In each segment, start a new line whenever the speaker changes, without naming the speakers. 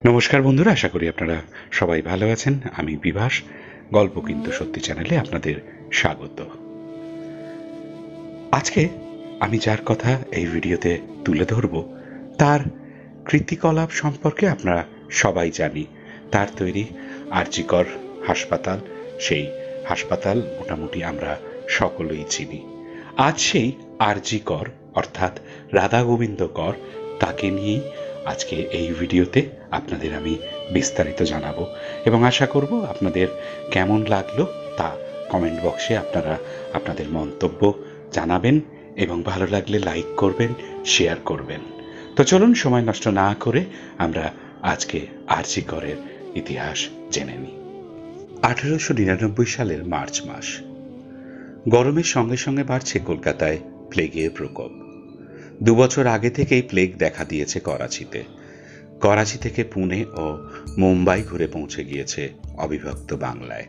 নমস্কার বন্ধুরা, আশা করি আপনারা সবাই ভালো আছেন। আমি বিভাস, গল্প কিন্তু সত্যি চ্যানেলে আপনাদের স্বাগত। আজকে আমি যার কথা এই ভিডিওতে তুলে ধরব তার কৃতিকলাপ সম্পর্কে আপনারা সবাই জানি। তার তৈরি আরজি কর হাসপাতাল, সেই হাসপাতাল মোটামুটি আমরা সকলেই চিনি। আজ সেই আরজি কর অর্থাৎ রাধা গোবিন্দ কর, তাকে নিয়েই আজকে এই ভিডিওতে আপনাদের আমি বিস্তারিত জানাবো এবং আশা করব আপনাদের কেমন লাগলো তা কমেন্ট বক্সে আপনারা আপনাদের মন্তব্য জানাবেন এবং ভালো লাগলে লাইক করবেন, শেয়ার করবেন। তো চলুন সময় নষ্ট না করে আমরা আজকে আরজি করের ইতিহাস জেনে নিই। 1899 সালের মার্চ মাস। গরমের সঙ্গে সঙ্গে বাড়ছে কলকাতায় প্লেগের প্রকোপ। 2 বছর আগে থেকেই প্লেগ দেখা দিয়েছে করাচিতে। করাচি থেকে পুনে ও মুম্বাই ঘুরে পৌঁছে গিয়েছে অবিভক্ত বাংলায়।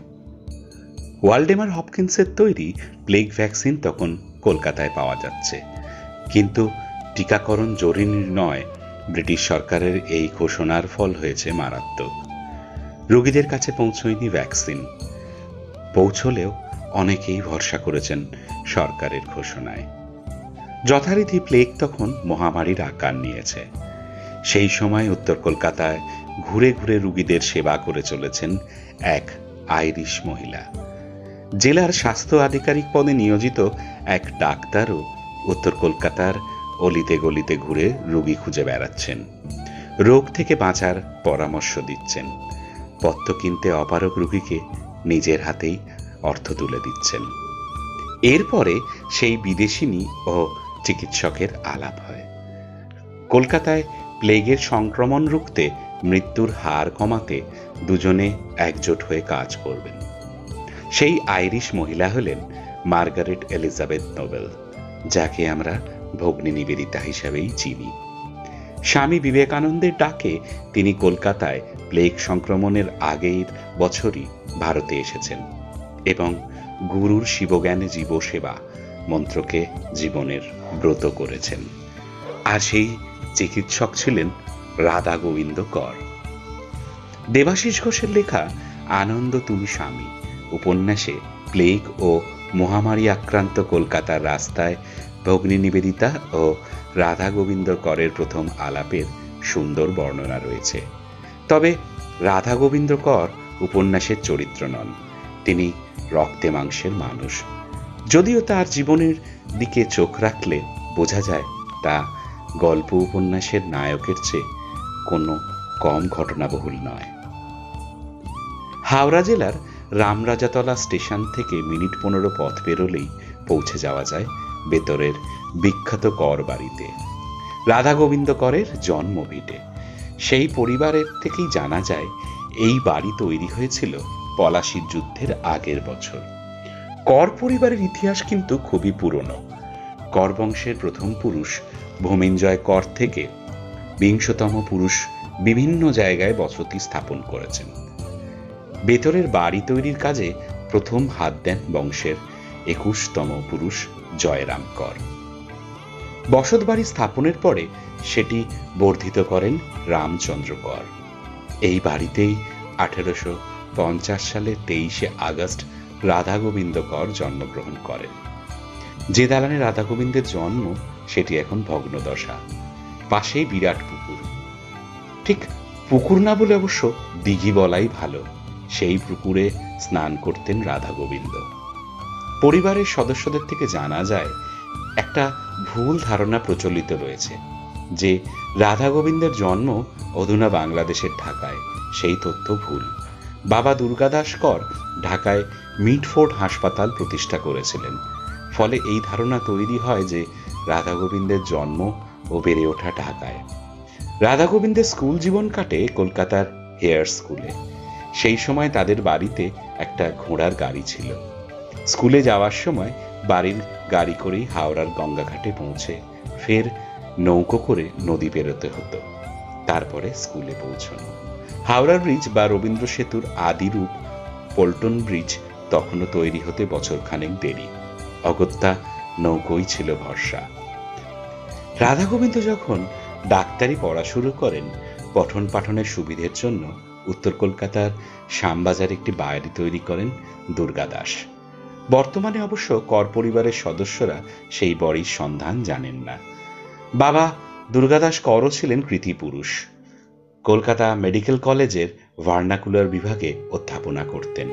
ওয়ালডেমার হপকিন্সের তৈরি প্লেগ ভ্যাকসিন তখন কলকাতায় পাওয়া যাচ্ছে, কিন্তু টিকাকরণ জরুরি নয়। ব্রিটিশ সরকারের এই ঘোষণার ফল হয়েছে মারাত্মক। রোগীদের কাছে পৌঁছয়নি ভ্যাকসিন। পৌঁছলেও অনেকেই ভরসা করেছেন সরকারের ঘোষণায়। যথারীতি প্লেগ তখন মহামারীর আকার নিয়েছে। সেই সময় উত্তর কলকাতায় ঘুরে ঘুরে রোগীদের সেবা করে চলেছেন এক আইরিশ মহিলা। জেলার স্বাস্থ্য আধিকারিক পদে নিয়োজিত এক ডাক্তারও উত্তর কলকাতার অলিতে গলিতে ঘুরে রোগী খুঁজে বেড়াচ্ছেন, রোগ থেকে বাঁচার পরামর্শ দিচ্ছেন, পথ্য কিনতে অপারগ রোগীকে নিজের হাতেই অর্থ তুলে দিচ্ছেন। এরপরে সেই বিদেশিনী ও চিকিৎসকের আলাপ হয়। কলকাতায় প্লেগের সংক্রমণ রুখতে, মৃত্যুর হার কমাতে দুজনে একজোট হয়ে কাজ করবেন। সেই আইরিশ মহিলা হলেন মার্গারেট এলিজাবেথ নোবেল, যাকে আমরা ভগ্নী নিবেদিতা হিসাবেই চিনি। স্বামী বিবেকানন্দের ডাকে তিনি কলকাতায় প্লেগ সংক্রমণের আগের বছরই ভারতে এসেছেন এবং গুরুর শিবজ্ঞানে জীবসেবা মন্ত্রকে জীবনের ব্রত করেছেন। আর সেই চিকিৎসক ছিলেন রাধা গোবিন্দ কর। দেবাশিস ঘোষের লেখা আনন্দ তুমি স্বামী উপন্যাসে প্লেগ ও মহামারী আক্রান্ত কলকাতার রাস্তায় ভগ্নী নিবেদিতা ও রাধা গোবিন্দ করের প্রথম আলাপের সুন্দর বর্ণনা রয়েছে। তবে রাধা গোবিন্দ কর উপন্যাসের চরিত্র নন, তিনি রক্তে মাংসের মানুষ। যদিও তার জীবনের দিকে চোখ রাখলে বোঝা যায় তা গল্প উপন্যাসের নায়কের চেয়ে কোনো কম ঘটনাবহুল নয়। হাওড়া জেলার রামরাজাতলা স্টেশন থেকে মিনিট 15 পথ বেরোলেই পৌঁছে যাওয়া যায় বেতরের বিখ্যাত কর বাড়িতে। রাধা গোবিন্দ করের জন্মভিটে। সেই পরিবারের থেকেই জানা যায় এই বাড়ি তৈরি হয়েছিল পলাশির যুদ্ধের আগের বছর। কর পরিবারের ইতিহাস কিন্তু খুবই পুরনো। কর বংশের প্রথম পুরুষ ভূমিঞ্জয় কর থেকে 20তম পুরুষ বিভিন্ন জায়গায় বসতি স্থাপন করেছেন। বেতরের বাড়ি তৈরির কাজে প্রথম হাত দেন বংশের 21তম পুরুষ জয়রাম কর। বসত বাড়ি স্থাপনের পরে সেটি বর্ধিত করেন রামচন্দ্র কর। এই বাড়িতেই 1850 সালের 23শে আগস্ট রাধা গোবিন্দ কর জন্মগ্রহণ করেন। যে দালানে রাধা গোবিন্দের জন্ম সেটি এখন ভগ্নদশা। পাশেই বিরাট পুকুর, ঠিক পুকুর না বলে অবশ্য দিঘি বলাই ভালো। সেই পুকুরে স্নান করতেন রাধা গোবিন্দ। পরিবারের সদস্যদের থেকে জানা যায় একটা ভুল ধারণা প্রচলিত রয়েছে যে রাধা গোবিন্দের জন্ম অধুনা বাংলাদেশের ঢাকায়। সেই তথ্য ভুল। বাবা দুর্গাদাস কর ঢাকায় মিডফোর্ড হাসপাতাল প্রতিষ্ঠা করেছিলেন। ফলে এই ধারণা তৈরি হয় যে রাধা গোবিন্দের জন্ম ও বেড়ে ওঠা ঢাকায়। রাধা গোবিন্দের স্কুল জীবন কাটে কলকাতার হেয়ার স্কুলে। সেই সময় তাদের বাড়িতে একটা ঘোড়ার গাড়ি ছিল। স্কুলে যাওয়ার সময় বাড়ির গাড়ি করেই হাওড়ার গঙ্গাঘাটে পৌঁছে ফের নৌকো করে নদী পেরোতে হতো, তারপরে স্কুলে পৌঁছানো। হাওড়া ব্রিজ বা রবীন্দ্র সেতুর আদি রূপ পল্টন ব্রিজ তখনও তৈরি হতে বছরখানেক দেরি। অগত্যা নৌকোই ছিল ভরসা। রাধা গোবিন্দ যখন ডাক্তারি পড়া শুরু করেন পঠন পাঠনের সুবিধের জন্য উত্তর কলকাতার শ্যামবাজারে একটি বাড়ি তৈরি করেন দুর্গা দাস। বর্তমানে অবশ্য কর পরিবারের সদস্যরা সেই বাড়ির সন্ধান জানেন না। বাবা দুর্গাদাস করও ছিলেন কৃতি পুরুষ। কলকাতা মেডিকেল কলেজের ভার্নাকুলার বিভাগে অধ্যাপনা করতেন।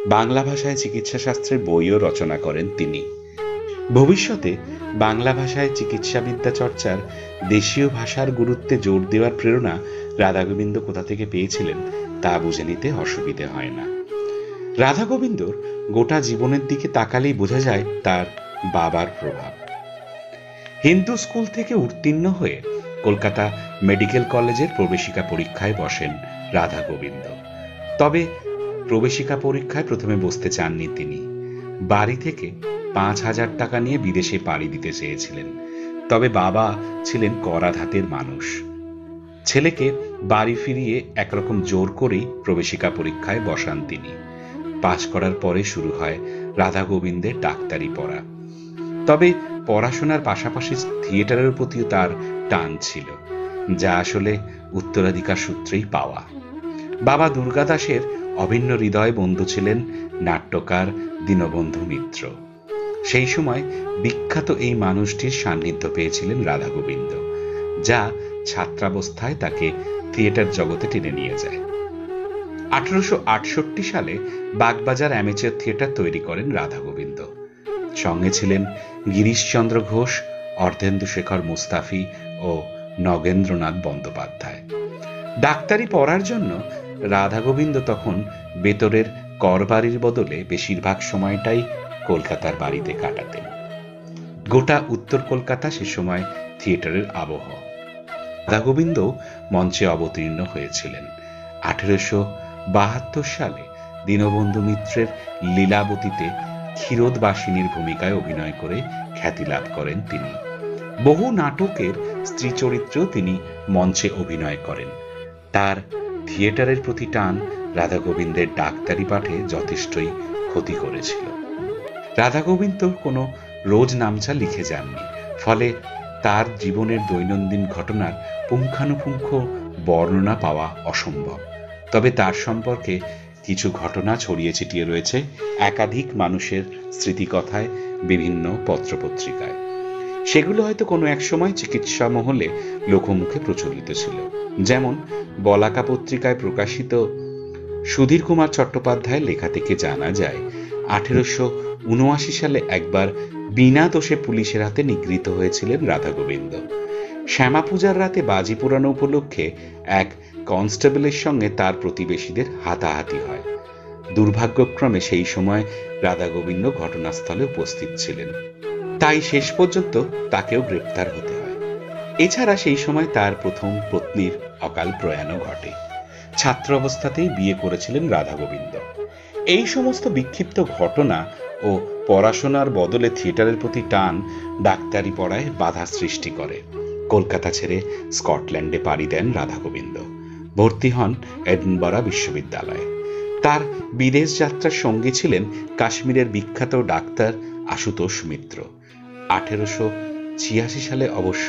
বাংলা ভাষায় চিকিৎসা শাস্ত্রের বইও রচনা করেন তিনি। ভবিষ্যতে বাংলা ভাষায় চিকিৎসাবিদ্যা চর্চার দেশীয় ভাষার গুরুত্বে জোর দেওয়ার প্রেরণা রাধাগোবিন্দ কোথা থেকে পেয়েছিলেন তা বুঝে নিতে অসুবিধে হয় না। রাধাগোবিন্দর গোটা জীবনের দিকে তাকালেই বোঝা যায় তার বাবার প্রভাব। হিন্দু স্কুল থেকে উত্তীর্ণ হয়ে কলকাতা মেডিকেল কলেজের প্রবেশিকা পরীক্ষায় বসেন রাধাগোবিন্দ। তবে প্রবেশিকা পরীক্ষায় প্রথমে বসতে চাননি তিনি। বাড়ি থেকে 5,000 টাকা নিয়ে বিদেশে পাড়ি দিতে চেয়েছিলেন। তবে বাবা ছিলেন কড়া ধাতের মানুষ। ছেলেকে বাড়ি ফিরিয়ে একরকম জোর করেই প্রবেশিকা পরীক্ষায় বসান তিনি। পাশ করার পরে শুরু হয় রাধাগোবিন্দের ডাক্তারি পড়া। তবে পড়াশোনার পাশাপাশি থিয়েটারের প্রতিও তার টান ছিল, যা আসলে উত্তরাধিকার সূত্রেই পাওয়া। বাবা দুর্গাদাসের অভিন্ন হৃদয় বন্ধু ছিলেন নাট্যকার দীনবন্ধু মিত্র। সেই সময় বিখ্যাত এই মানুষটির সান্নিধ্য পেয়েছিলেন রাধাগোবিন্দ, যা ছাত্রাবস্থায় তাকে থিয়েটার জগতে টেনে নিয়ে যায়। 1868 সালে বাগবাজার অ্যামেচার থিয়েটার তৈরি করেন রাধাগোবিন্দ। সঙ্গে ছিলেন গিরিশচন্দ্র ঘোষ, অর্ধেন্দুশেখর মুস্তাফি ও নগেন্দ্রনাথ বন্দ্যোপাধ্যায়। ডাক্তারি পড়ার জন্য রাধাগোবিন্দ তখন বেতরের করবাড়ির বদলে বেশিরভাগ সময়টাই কলকাতার বাড়িতে কাটাতেন। গোটা উত্তর কলকাতা সে সময় থিয়েটারের আবহ। রাধাগোবিন্দ মঞ্চে অবতীর্ণ হয়েছিলেন। 1872 সালে দীনবন্ধু মিত্রের লীলাবতীতে ক্ষীরোদবাসিনীর ভূমিকায় অভিনয় করে খ্যাতি লাভ করেন তিনি। বহু নাটকের স্ত্রী চরিত্রেও তিনি মঞ্চে অভিনয় করেন। তার থিয়েটারের প্রতি টান রাধাগোবিন্দের ডাক্তারি পাঠে যথেষ্টই ক্ষতি করেছিল। রাধাগোবিন্দ কোনো রোজ নামচা লিখে যাননি, ফলে তার জীবনের দৈনন্দিন ঘটনার পুঙ্খানুপুঙ্খ বর্ণনা পাওয়া অসম্ভব। তবে তার সম্পর্কে কিছু ঘটনা ছড়িয়ে ছিটিয়ে রয়েছে একাধিক মানুষের স্মৃতিকথায়, বিভিন্ন পত্রপত্রিকায়। সেগুলো হয়তো কোনো এক সময় চিকিৎসা মহলে লোকমুখে প্রচলিত ছিল। যেমন বলাকা পত্রিকায় প্রকাশিত সুধীর কুমার চট্টোপাধ্যায়ের লেখা থেকে জানা যায় 1879 সালে একবার বিনা দোষে পুলিশের হাতে নিগৃহীত হয়েছিলেন রাধাগোবিন্দ। শ্যামা পূজার রাতে বাজি পোড়ানো উপলক্ষে এক কনস্টেবলের সঙ্গে তার প্রতিবেশীদের হাতাহাতি হয়। দুর্ভাগ্যক্রমে সেই সময় রাধাগোবিন্দ ঘটনাস্থলে উপস্থিত ছিলেন, তাই শেষ পর্যন্ত তাকেও গ্রেপ্তার হতে হয়। এছাড়া সেই সময় তার প্রথম পত্নীর অকাল প্রয়াণও ঘটে। ছাত্র অবস্থাতেই বিয়ে করেছিলেন রাধাগোবিন্দ। এই সমস্ত বিক্ষিপ্ত ঘটনা ও পড়াশোনার বদলে থিয়েটারের প্রতি টান ডাক্তারি পড়ায় বাধা সৃষ্টি করে। কলকাতা ছেড়ে স্কটল্যান্ডে পাড়ি দেন রাধাগোবিন্দ। ভর্তি হন এডিনবরা বিশ্ববিদ্যালয়ে। তার বিদেশ যাত্রার সঙ্গী ছিলেন কাশ্মীরের বিখ্যাত ডাক্তার আশুতোষ মিত্র। 1886 সালে অবশ্য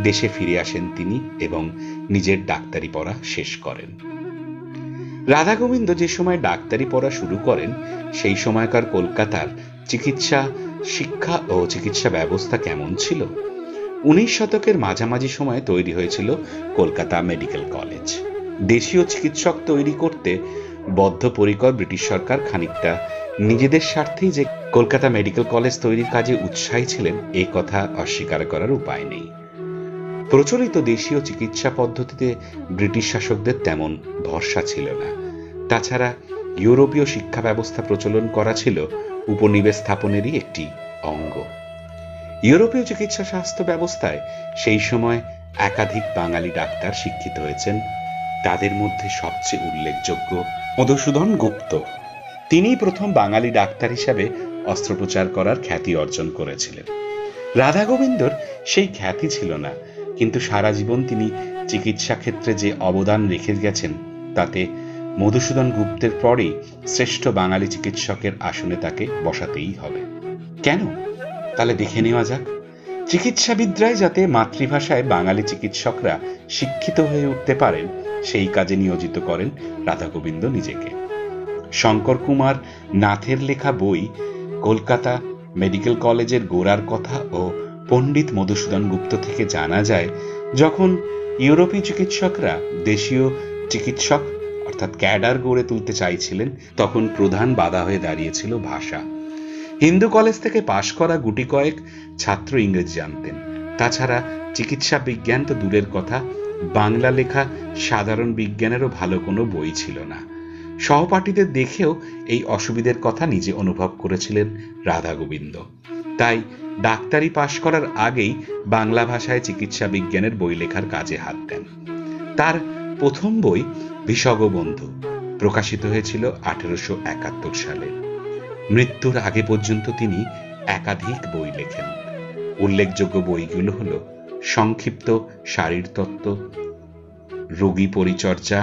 দেশে ফিরে আসেন তিনি এবং নিজের ডাক্তারি পড়া শেষ করেন। রাধাগোবিন্দ যে সময় ডাক্তারি পড়া শুরু করেন সেই সময়কার কলকাতার চিকিৎসা শিক্ষা ও চিকিৎসা ব্যবস্থা কেমন ছিল? 19 শতকের মাঝামাঝি সময়ে তৈরি হয়েছিল কলকাতা মেডিকেল কলেজ। দেশীয় চিকিৎসক তৈরি করতে বদ্ধপরিকর ব্রিটিশ সরকার খানিকটা নিজেদের স্বার্থেই যে কলকাতা মেডিকেল কলেজ তৈরির কাজে উৎসাহী ছিলেন এ কথা অস্বীকার করার উপায় নেই। প্রচলিত দেশীয় চিকিৎসা পদ্ধতিতে ব্রিটিশ শাসকদের তেমন ভরসা ছিল না। তাছাড়া ইউরোপীয় শিক্ষা ব্যবস্থা প্রচলন করা ছিল উপনিবেশ স্থাপনেরই একটি অঙ্গ। ইউরোপীয় চিকিৎসা স্বাস্থ্য ব্যবস্থায় সেই সময় একাধিক বাঙালি ডাক্তার শিক্ষিত হয়েছেন। তাদের মধ্যে সবচেয়ে উল্লেখযোগ্য মধুসূদন গুপ্ত। তিনি প্রথম বাঙালি ডাক্তার হিসাবে অস্ত্রোপচার করার খ্যাতি অর্জন করেছিলেন। রাধাগোবিন্দর সেই খ্যাতি ছিল না, কিন্তু সারা জীবন তিনি চিকিৎসা ক্ষেত্রে যে অবদান রেখে গেছেন তাতে মধুসূদন গুপ্তের পরেই শ্রেষ্ঠ বাঙালি চিকিৎসকের আসনে তাকে বসাতেই হবে। কেন? তাহলে দেখে নেওয়া যাক চিকিৎসাবিদরাই যাতে মাতৃভাষায় বাঙালি চিকিৎসকরা শিক্ষিত হয়ে উঠতে পারেন সেই কাজে নিয়োজিত করেন রাধাগোবিন্দ নিজেকে। শঙ্কর কুমার নাথের লেখা বই কলকাতা মেডিকেল কলেজের গোড়ার কথা ও পণ্ডিত মধুসূদন গুপ্ত থেকে জানা যায়, যখন ইউরোপীয় চিকিৎসকরা দেশীয় চিকিৎসক অর্থাৎ ক্যাডার গড়ে তুলতে চাইছিলেন, তখন প্রধান বাধা হয়ে দাঁড়িয়েছিল ভাষা। হিন্দু কলেজ থেকে পাশ করা গুটি কয়েক ছাত্র ইংরেজি জানতেন। তাছাড়া চিকিৎসা বিজ্ঞান তো দূরের কথা, বাংলা লেখা সাধারণ বিজ্ঞানেরও ভালো কোনো বই ছিল না। সহপাঠীদের দেখেও এই অসুবিধের কথা নিজে অনুভব করেছিলেন রাধাগোবিন্দ। তাই ডাক্তারি পাশ করার আগেই বাংলা ভাষায় চিকিৎসা বিজ্ঞানের বই লেখার কাজে হাত দেন। তার প্রথম বই বিশগবন্ধু প্রকাশিত হয়েছিল 1871 সালে। মৃত্যুর আগে পর্যন্ত তিনি একাধিক বই লেখেন। উল্লেখযোগ্য বইগুলো হল সংক্ষিপ্ত শারীরতত্ত্ব, রোগী পরিচর্যা,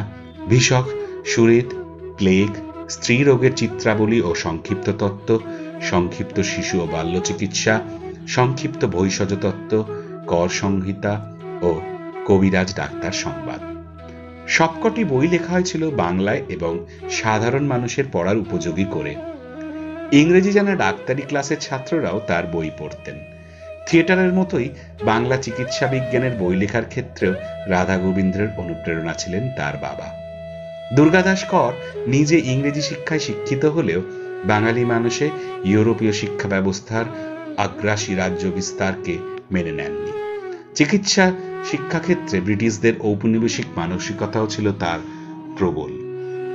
ভিষক, সুরেদ, প্লেগ, স্ত্রী রোগের চিত্রাবলী ও সংক্ষিপ্ত তত্ত্ব, সংক্ষিপ্ত শিশু ও বাল্য চিকিৎসা, সংক্ষিপ্ত ভৈষজ তত্ত্ব, কর সংহিতা ও কবিরাজ ডাক্তার সংবাদ। সবকটি বই লেখা হয়েছিল বাংলায় এবং সাধারণ মানুষের পড়ার উপযোগী করে। ইংরেজি জানা ডাক্তারি ক্লাসের ছাত্ররাও তার বই পড়তেন। থিয়েটারের মতোই বাংলা চিকিৎসা বিজ্ঞানের বই লেখার ক্ষেত্রেও রাধাগোবিন্দের অনুপ্রেরণা ছিলেন তার বাবা। দুর্গাদাস কর নিজে ইংরেজি শিক্ষায় শিক্ষিত হলেও বাঙালি মানুষে ইউরোপীয় শিক্ষা ব্যবস্থার আগ্রাসী রাজ্য বিস্তারকে মেনে নেননি। চিকিৎসা শিক্ষাক্ষেত্রে ব্রিটিশদের ঔপনিবেশিক মানসিকতাও ছিল তার প্রবল,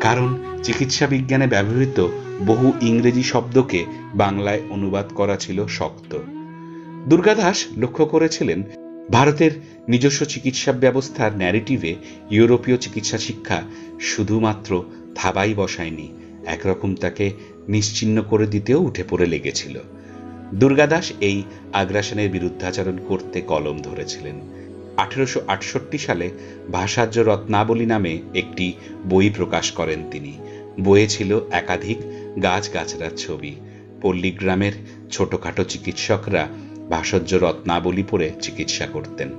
কারণ চিকিৎসা বিজ্ঞানে ব্যবহৃত বহু ইংরেজি শব্দকে বাংলায় অনুবাদ করা ছিল শক্ত। দুর্গাদাস লক্ষ্য করেছিলেন, ভারতের নিজস্ব চিকিৎসা ব্যবস্থার ন্যারেটিভে ইউরোপীয় চিকিৎসা শিক্ষা শুধুমাত্র থাবাই বসায়নি, একরকম তাকে নিশ্চিহ্ন করে দিতেও উঠে পড়ে লেগেছিল। দুর্গাদাস এই আগ্রাসনের বিরুদ্ধাচরণ করতে কলম ধরেছিলেন। 1868 সালে ভাষাজ্য রত্নাবলী নামে একটি বই প্রকাশ করেন তিনি। বইয়ে ছিল একাধিক গাছগাছড়ার ছবি। পল্লীগ্রামের ছোটখাটো চিকিৎসকরা ভাষাজ্য রত্নাবলী পড়ে চিকিৎসা করতেন।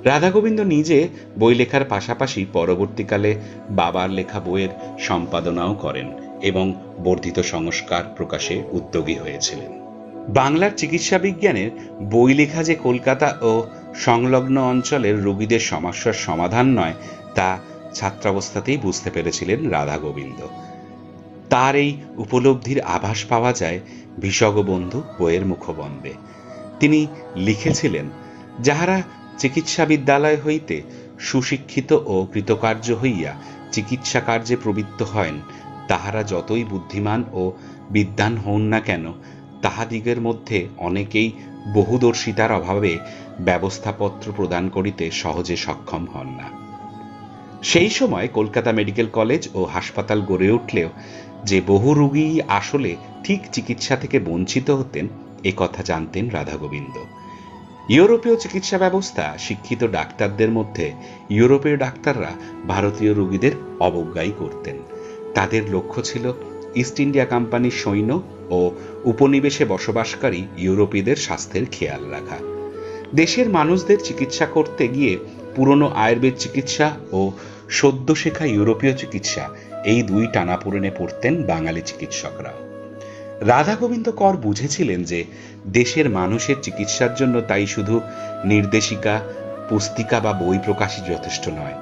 রাধাগোবিন্দ নিজে বই লেখার পাশাপাশি পরবর্তীকালে বাবার লেখা বইয়ের সম্পাদনাও করেন এবং বর্ধিত সংস্কার প্রকাশে উদ্যোগী হয়েছিলেন। বাংলার চিকিৎসা বিজ্ঞানের বই লেখা যে কলকাতা ও সংলগ্ন অঞ্চলের রোগীদের সমস্যার সমাধান নয়, তা ছাত্রাবস্থাতেই বুঝতে পেরেছিলেন রাধাগোবিন্দ। তার এই উপলব্ধির আভাস পাওয়া যায় বিশগবন্ধু বইয়ের মুখবন্ধে। তিনি লিখেছিলেন, যাহারা চিকিৎসা বিদ্যালয় হইতে সুশিক্ষিত ও কৃতকার্য হইয়া চিকিৎসা কার্যে প্রবৃত্ত হন, তাহারা যতই বুদ্ধিমান ও বিদ্বান হন না কেন, তাহাদিগের মধ্যে অনেকেই বহুদর্শিতার অভাবে ব্যবস্থাপত্র প্রদান করিতে সহজে সক্ষম হন না। সেই সময় কলকাতা মেডিকেল কলেজ ও হাসপাতাল গড়ে উঠলেও যে বহু রোগী আসলে ঠিক চিকিৎসা থেকে বঞ্চিত হতেন, এ কথা জানতেন রাধাগোবিন্দ। ইউরোপীয় চিকিৎসা ব্যবস্থা শিক্ষিত ডাক্তারদের মধ্যে ইউরোপীয় ডাক্তাররা ভারতীয় রোগীদের অবজ্ঞাই করতেন। তাদের লক্ষ্য ছিল ইস্ট ইন্ডিয়া কোম্পানির সৈন্য ও উপনিবেশে বসবাসকারী ইউরোপীয়দের স্বাস্থ্যের খেয়াল রাখা। দেশের মানুষদের চিকিৎসা করতে গিয়ে পুরনো আয়ুর্বেদ চিকিৎসা ও সদ্য শেখা ইউরোপীয় চিকিৎসা, এই দুই টানাপোড়েনে পড়তেন বাঙালি চিকিৎসকরা। রাধাগোবিন্দ কর বুঝেছিলেন যে দেশের মানুষের চিকিৎসার জন্য তাই শুধু নির্দেশিকা, পুস্তিকা বা বই প্রকাশই যথেষ্ট নয়,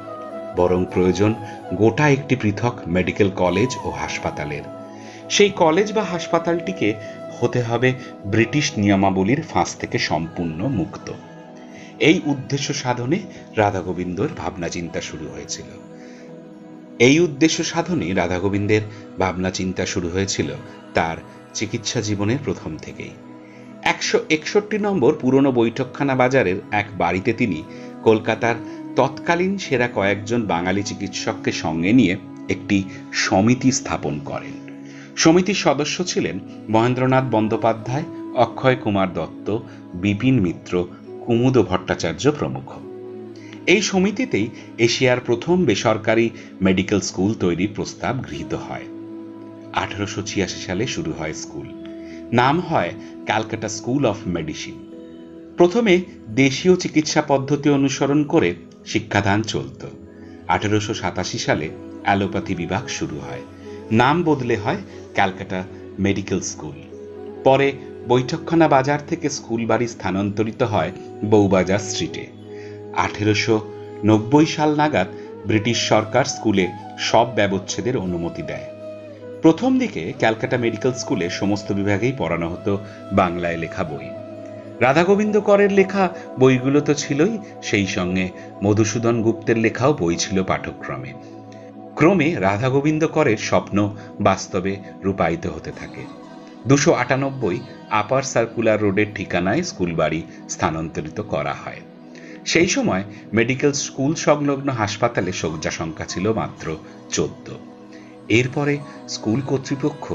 বরং প্রয়োজন গোটা একটি পৃথক মেডিকেল কলেজ ও হাসপাতালের। সেই কলেজ বা হাসপাতালটিকে হতে হবে ব্রিটিশ নিয়মাবলীর ফাঁস থেকে সম্পূর্ণ মুক্ত। এই উদ্দেশ্য সাধনে রাধাগোবিন্দর ভাবনা চিন্তা শুরু হয়েছিল তার চিকিৎসা জীবনের প্রথম থেকেই। 161 নম্বর পুরনো বৈঠকখানা বাজারের এক বাড়িতে তিনি কলকাতার তৎকালীন সেরা কয়েকজন বাঙালি চিকিৎসককে সঙ্গে নিয়ে একটি সমিতি স্থাপন করেন। সমিতির সদস্য ছিলেন মহেন্দ্রনাথ বন্দ্যোপাধ্যায়, অক্ষয় কুমার দত্ত, বিপিন মিত্র, কুমুদ ভট্টাচার্য প্রমুখ। এই সমিতিতেই এশিয়ার প্রথম বেসরকারি মেডিকেল স্কুল তৈরির প্রস্তাব গৃহীত হয়। 1886 সালে শুরু হয় স্কুল। নাম হয় ক্যালকাটা স্কুল অফ মেডিসিন। প্রথমে দেশীয় চিকিৎসা পদ্ধতি অনুসরণ করে শিক্ষাদান চলত। 1887 সালে অ্যালোপ্যাথি বিভাগ শুরু হয়। নাম বদলে হয় ক্যালকাটা মেডিকেল স্কুল। পরে বৈঠকখানা বাজার থেকে স্কুল বাড়ি স্থানান্তরিত হয় বউবাজার স্ট্রিটে। 1890 সাল নাগাদ ব্রিটিশ সরকার স্কুলে সব ব্যবচ্ছেদের অনুমতি দেয়। প্রথম দিকে ক্যালকাটা মেডিকেল স্কুলে সমস্ত বিভাগেই পড়ানো হতো বাংলায় লেখা বই। রাধা গোবিন্দ করের লেখা বইগুলো তো ছিলই, সেই সঙ্গে মধুসূদন গুপ্তের লেখাও বই ছিল পাঠ্যক্রমে। ক্রমে রাধা গোবিন্দ করের স্বপ্ন বাস্তবে রূপায়িত হতে থাকে। 298 আপার সার্কুলার রোডের ঠিকানায় স্কুল বাড়ি স্থানান্তরিত করা হয়। সেই সময় মেডিকেল স্কুল সংলগ্ন হাসপাতালে শয্যা সংখ্যা ছিল মাত্র 14। এরপরে স্কুল কর্তৃপক্ষ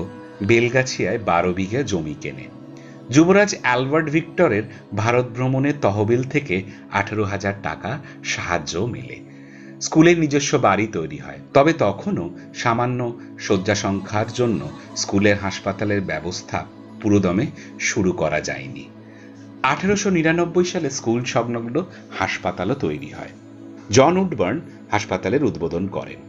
বেলগাছিয়ায় 12 বিঘা জমি কেনে। যুবরাজ অ্যালবার্ট ভিক্টরের ভারত ভ্রমণের তহবিল থেকে 18,000 টাকা সাহায্য মেলে। স্কুলের নিজস্ব বাড়ি তৈরি হয়, তবে তখনও সামান্য শয্যা সংখ্যার জন্য স্কুলের হাসপাতালের ব্যবস্থা পুরোদমে শুরু করা যায়নি। 1899 সালে স্কুল সংলগ্ন হাসপাতালও তৈরি হয়। জন উডবার্ন হাসপাতালের উদ্বোধন করেন।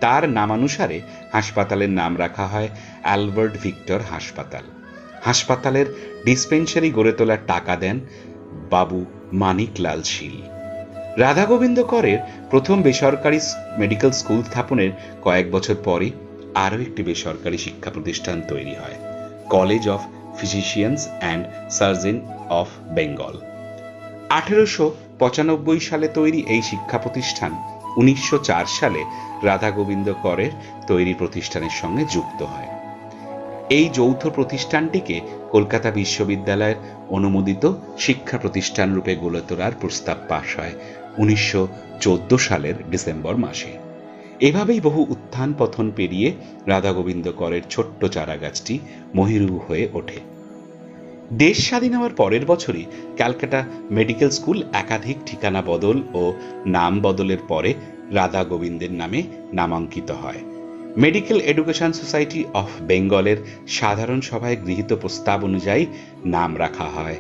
তার নামানুসারে হাসপাতালের নাম রাখা হয় অ্যালবার্ট ভিক্টর হাসপাতাল। হাসপাতালের ডিসপেন্সারি গড়ে তোলার টাকা দেন বাবু মানিকলাল শীল। রাধা গোবিন্দ করের প্রথম বেসরকারি মেডিকেল স্কুল স্থাপনের কয়েক বছর পরে আরও একটি বেসরকারি শিক্ষা প্রতিষ্ঠান তৈরি হয়, college of physicians and surgeon of Bengal. 1895 সালে তৈরি এই শিক্ষা প্রতিষ্ঠান 1904 সালে রাধা গোবিন্দ করের তৈরি প্রতিষ্ঠানের সঙ্গে যুক্ত হয়। এই যৌথ প্রতিষ্ঠানটিকে কলকাতা বিশ্ববিদ্যালয়ের অনুমোদিত শিক্ষা প্রতিষ্ঠান রূপে গড়ে তোলার প্রস্তাব পাশ হয় 1914 সালের ডিসেম্বর মাসে। এভাবেই বহু উত্থান পতন পেরিয়ে রাধা গোবিন্দ করের ছোট্ট চারাগাছটি মহিরু হয়ে ওঠে। দেশ স্বাধীন হওয়ার পরের বছরই ক্যালকাটা মেডিকেল স্কুল একাধিক ঠিকানা বদল ও নাম বদলের পরে রাধা গোবিন্দের নামে নামাঙ্কিত হয়। মেডিকেল এডুকেশন সোসাইটি অফ বেঙ্গলের সাধারণ সভায় গৃহীত প্রস্তাব অনুযায়ী নাম রাখা হয়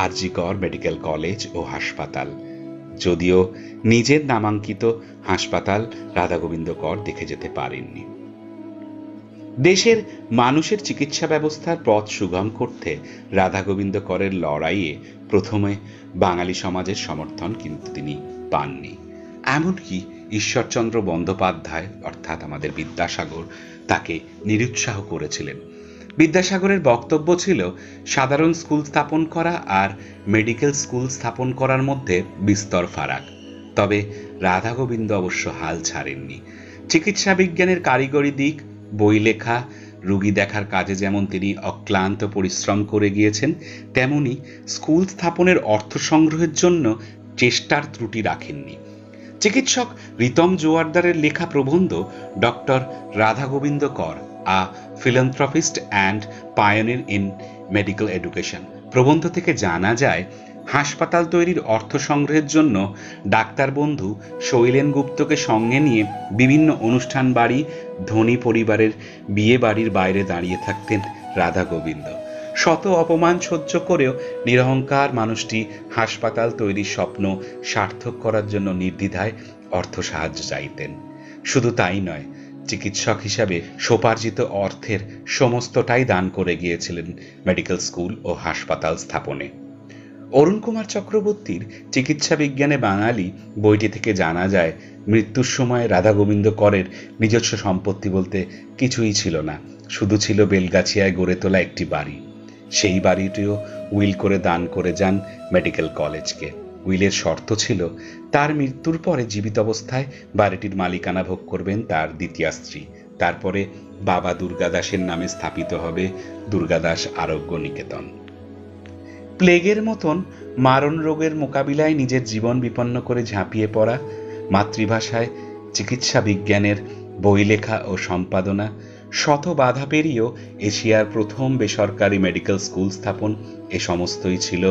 আর.জি. কর মেডিকেল কলেজ ও হাসপাতাল, যদিও নিজের নামাঙ্কিত হাসপাতাল রাধা গোবিন্দ কর দেখে যেতে পারেননি। দেশের মানুষের চিকিৎসা ব্যবস্থার পথ সুগম করতে রাধা গোবিন্দ করের লড়াইয়ে প্রথমে বাঙালি সমাজের সমর্থন কিন্তু তিনি পাননি। এমনকি ঈশ্বরচন্দ্র বন্দ্যোপাধ্যায় অর্থাৎ আমাদের বিদ্যাসাগর তাকে নিরুৎসাহ করেছিলেন। বিদ্যাসাগরের বক্তব্য ছিল সাধারণ স্কুল স্থাপন করা আর মেডিকেল স্কুল স্থাপন করার মধ্যে বিস্তর ফারাক। তবে রাধা গোবিন্দ অবশ্য হাল ছাড়েননি। চিকিৎসা বিজ্ঞানের কারিগরি দিক, বই লেখা, রোগী দেখার কাজে যেমন তিনি অক্লান্ত পরিশ্রম করে গিয়েছেন, তেমনি স্কুল স্থাপনের অর্থ সংগ্রহের জন্য চেষ্টার ত্রুটি রাখেননি। চিকিৎসক রিতম জোয়ারদারের লেখা প্রবন্ধ doctor Radha Gobinda Kar, a philanthropist and pioneer in medical education, প্রবন্ধ থেকে জানা যায় হাসপাতাল তৈরির অর্থ সংগ্রহের জন্য ডাক্তার বন্ধু শৈলেন গুপ্তকে সঙ্গে নিয়ে বিভিন্ন অনুষ্ঠান বাড়ি, ধনী পরিবারের বিয়ে বাড়ির বাইরে দাঁড়িয়ে থাকতেন রাধা গোবিন্দ। শত অপমান সহ্য করেও নিরহংকার মানুষটি হাসপাতাল তৈরির স্বপ্ন সার্থক করার জন্য নির্দ্বিধায় অর্থ সাহায্য চাইতেন। শুধু তাই নয়, চিকিৎসক হিসাবে সোপার্জিত অর্থের সমস্তটাই দান করে গিয়েছিলেন মেডিকেল স্কুল ও হাসপাতাল স্থাপনে। অরুণ কুমার চক্রবর্তীর চিকিৎসা বিজ্ঞানে বাঙালি বইটি থেকে জানা যায় মৃত্যুর সময় রাধা গোবিন্দ করের নিজস্ব সম্পত্তি বলতে কিছুই ছিল না, শুধু ছিল বেলগাছিয়ায় গড়ে তোলা একটি বাড়ি। সেই বাড়িটিও উইল করে দান করে যান মেডিকেল কলেজকে। উইলের শর্ত ছিল তার মৃত্যুর পরে জীবিত অবস্থায় বাড়িটির মালিকানা ভোগ করবেন তার দ্বিতীয় স্ত্রী, তারপরে বাবা দুর্গাদাসের নামে স্থাপিত হবে দুর্গাদাস আরোগ্য নিকেতন। প্লেগের মতন মারণ রোগের মোকাবিলায় নিজের জীবন বিপন্ন করে ঝাঁপিয়ে পড়া, মাতৃভাষায় চিকিৎসা বিজ্ঞানের বই লেখা ও সম্পাদনা, শত বাধা পেরিয়েও এশিয়ার প্রথম বেসরকারি মেডিকেল স্কুল স্থাপন, এ সমস্তই ছিল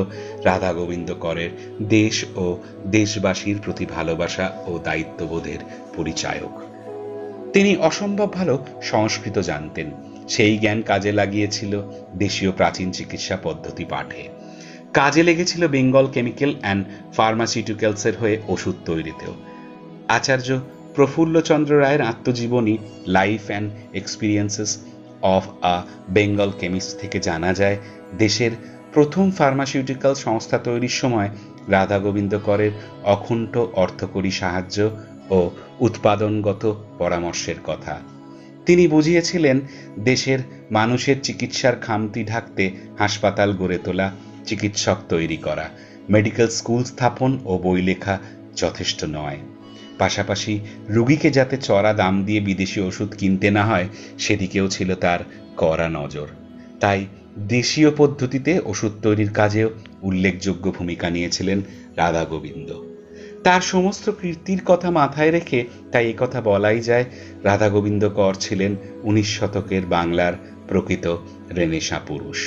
রাধা গোবিন্দ করের দেশ ও দেশবাসীর প্রতি ভালোবাসা ও দায়িত্ববোধের পরিচায়ক। তিনি অসম্ভব ভালো সংস্কৃত জানতেন, সেই জ্ঞান কাজে লাগিয়েছিল দেশীয় প্রাচীন চিকিৎসা পদ্ধতি পাঠে। কাজে লেগেছিল বেঙ্গল কেমিক্যাল অ্যান্ড ফার্মাসিউটিক্যালসের হয়ে ওষুধ তৈরিতেও। আচার্য প্রফুল্লচন্দ্র রায়ের আত্মজীবনী life and experiences of a Bengal chemist থেকে জানা যায়, দেশের প্রথম ফার্মাসিউটিক্যাল সংস্থা তৈরির সময় রাধা গোবিন্দ করের অকুণ্ঠ অর্থকরী সাহায্য ও উৎপাদনগত পরামর্শের কথা। তিনি বুঝিয়েছিলেন, দেশের মানুষের চিকিৎসার খামতি ঢাকতে হাসপাতাল গড়ে তোলা, চিকিৎসক তৈরি করা, মেডিকেল স্কুল স্থাপন ও বই লেখা যথেষ্ট নয়। পাশাপাশি রুগীকে যাতে চড়া দাম দিয়ে বিদেশি ওষুধ কিনতে না হয় সেদিকেও ছিল তার কড়া নজর। তাই দেশীয় পদ্ধতিতে ওষুধ তৈরির কাজেও উল্লেখযোগ্য ভূমিকা নিয়েছিলেন রাধা গোবিন্দ। তার সমস্ত কীর্তির কথা মাথায় রেখে তাই কথা বলাই যায়, রাধা গোবিন্দ কর ছিলেন 19 শতকের বাংলার প্রকৃত রেনেসাঁ পুরুষ।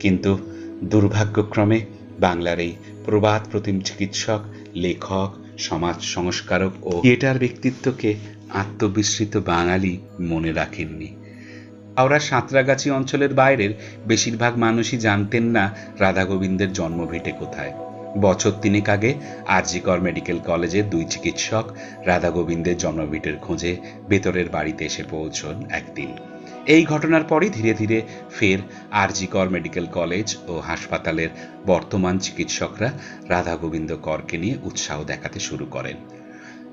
কিন্তু দুর্ভাগ্যক্রমে বাংলার এই প্রবাদ প্রতিম চিকিৎসক, লেখক, সমাজ সংস্কারক ও থিয়েটার ব্যক্তিত্বকে আত্মবিস্মৃত বাঙালি মনে রাখেননি। হাওড়া সাঁতরাগাছি অঞ্চলের বাইরের বেশিরভাগ মানুষই জানতেন না রাধা গোবিন্দের জন্মভিটে কোথায়। বছর 3 আগে আরজিকর মেডিকেল কলেজের 2 চিকিৎসক রাধা গোবিন্দের জন্মভিটের খোঁজে বেতরের বাড়িতে এসে পৌঁছন একদিন। এই ঘটনার পরই ধীরে ধীরে ফের আরজিকর মেডিকেল কলেজ ও হাসপাতালের বর্তমান চিকিৎসকরা রাধা গোবিন্দ করকে নিয়ে উৎসাহ দেখাতে শুরু করেন।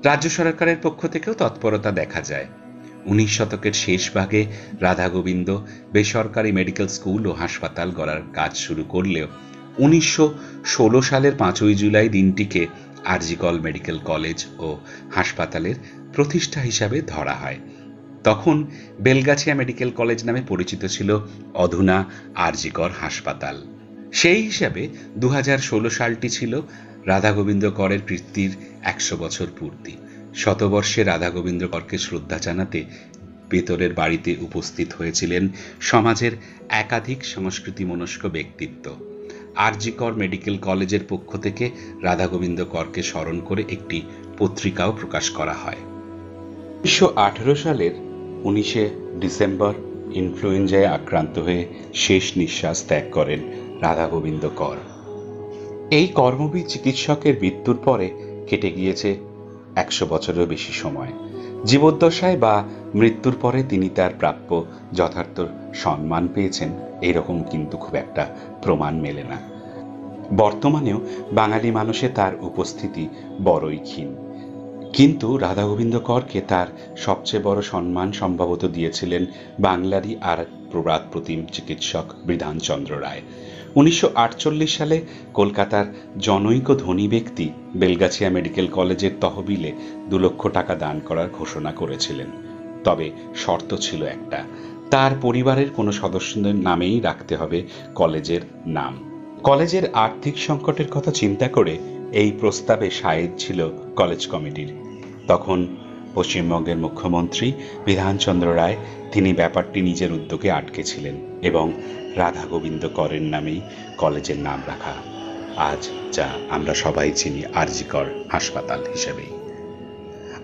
রাজ্য সরকারের পক্ষ থেকেও তৎপরতা দেখা যায়। 19 শতকের শেষ ভাগে রাধা গোবিন্দ বেসরকারি মেডিকেল স্কুল ও হাসপাতাল গড়ার কাজ শুরু করলেও 1916 সালের 5ই জুলাই দিনটিকে আরজিকর মেডিকেল কলেজ ও হাসপাতালের প্রতিষ্ঠা হিসাবে ধরা হয়। তখন বেলগাছিয়া মেডিকেল কলেজ নামে পরিচিত ছিল অধুনা আরজিকর হাসপাতাল। সেই হিসাবে 2016 সালটি ছিল রাধা গোবিন্দ করের কীর্তির 100 বছর পূর্তি। শতবর্ষে রাধা গোবিন্দ করকে শ্রদ্ধা জানাতে বেতরের বাড়িতে উপস্থিত হয়েছিলেন সমাজের একাধিক সংস্কৃতিমনস্ক ব্যক্তিত্ব। আরজিকর মেডিকেল কলেজের পক্ষ থেকে রাধা গোবিন্দ করকে স্মরণ করে একটি পত্রিকাও প্রকাশ করা হয়। 1918 সালের 19শে ডিসেম্বর ইনফ্লুয়েঞ্জায় আক্রান্ত হয়ে শেষ নিঃশ্বাস ত্যাগ করেন রাধা গোবিন্দ কর। এই কর্মবীর চিকিৎসকের মৃত্যুর পরে কেটে গিয়েছে 100 বছরেরও বেশি সময়। জীবদ্দশায় বা মৃত্যুর পরে তিনি তার প্রাপ্য যথার্থ সম্মান পেয়েছেন এরকম কিন্তু খুব একটা প্রমাণ মেলে না। বর্তমানেও বাঙালি মানুষে তার উপস্থিতি বড়ই ক্ষীণ। কিন্তু রাধা গোবিন্দ করকে তার সবচেয়ে বড় সম্মান সম্ভবত দিয়েছিলেন বাংলারই আর প্রবাদ প্রতিম চিকিৎসক বিধানচন্দ্র রায়। 1948 সালে কলকাতার জনৈক ধনী ব্যক্তি বেলগাছিয়া মেডিকেল কলেজের তহবিলে 2 লক্ষ টাকা দান করার ঘোষণা করেছিলেন। তবে শর্ত ছিল একটা, তার পরিবারের কোনো সদস্যদের নামেই রাখতে হবে কলেজের নাম। কলেজের আর্থিক সংকটের কথা চিন্তা করে এই প্রস্তাবে শায়েদ ছিল কলেজ কমিটির। তখন পশ্চিমবঙ্গের মুখ্যমন্ত্রী বিধানচন্দ্র রায় তিনি ব্যাপারটি নিজের উদ্যোগে আটকেছিলেন এবং রাধা গোবিন্দ করের নামেই কলেজের নাম রাখা আজ যা আমরা সবাই চিনি আরজিকর হাসপাতাল হিসেবেই।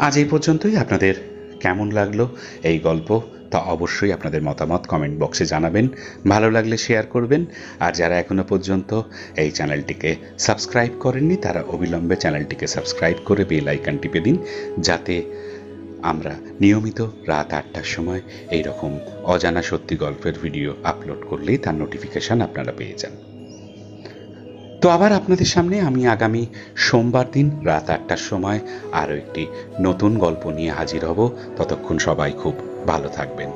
আজ এই পর্যন্তই। আপনাদের কেমন লাগলো এই গল্প তা অবশ্যই আপনাদের মতামত কমেন্ট বক্সে জানাবেন। ভালো লাগলে শেয়ার করবেন। আর যারা এখনো পর্যন্ত এই চ্যানেলটিকে সাবস্ক্রাইব করেননি তারা অবিলম্বে চ্যানেলটিকে সাবস্ক্রাইব করে বেল আইকন টিপে দিন, যাতে আমরা নিয়মিত রাত 8টার সময় এই রকম অজানা সত্যি গল্পের ভিডিও আপলোড করলেই তার নোটিফিকেশন আপনারা পেয়ে যান। তো আবার আপনাদের সামনে আমি আগামী সোমবার দিন রাত 8টার সময় আরও একটি নতুন গল্প নিয়ে হাজির হব। ততক্ষণ সবাই খুব ভালো থাকবেন।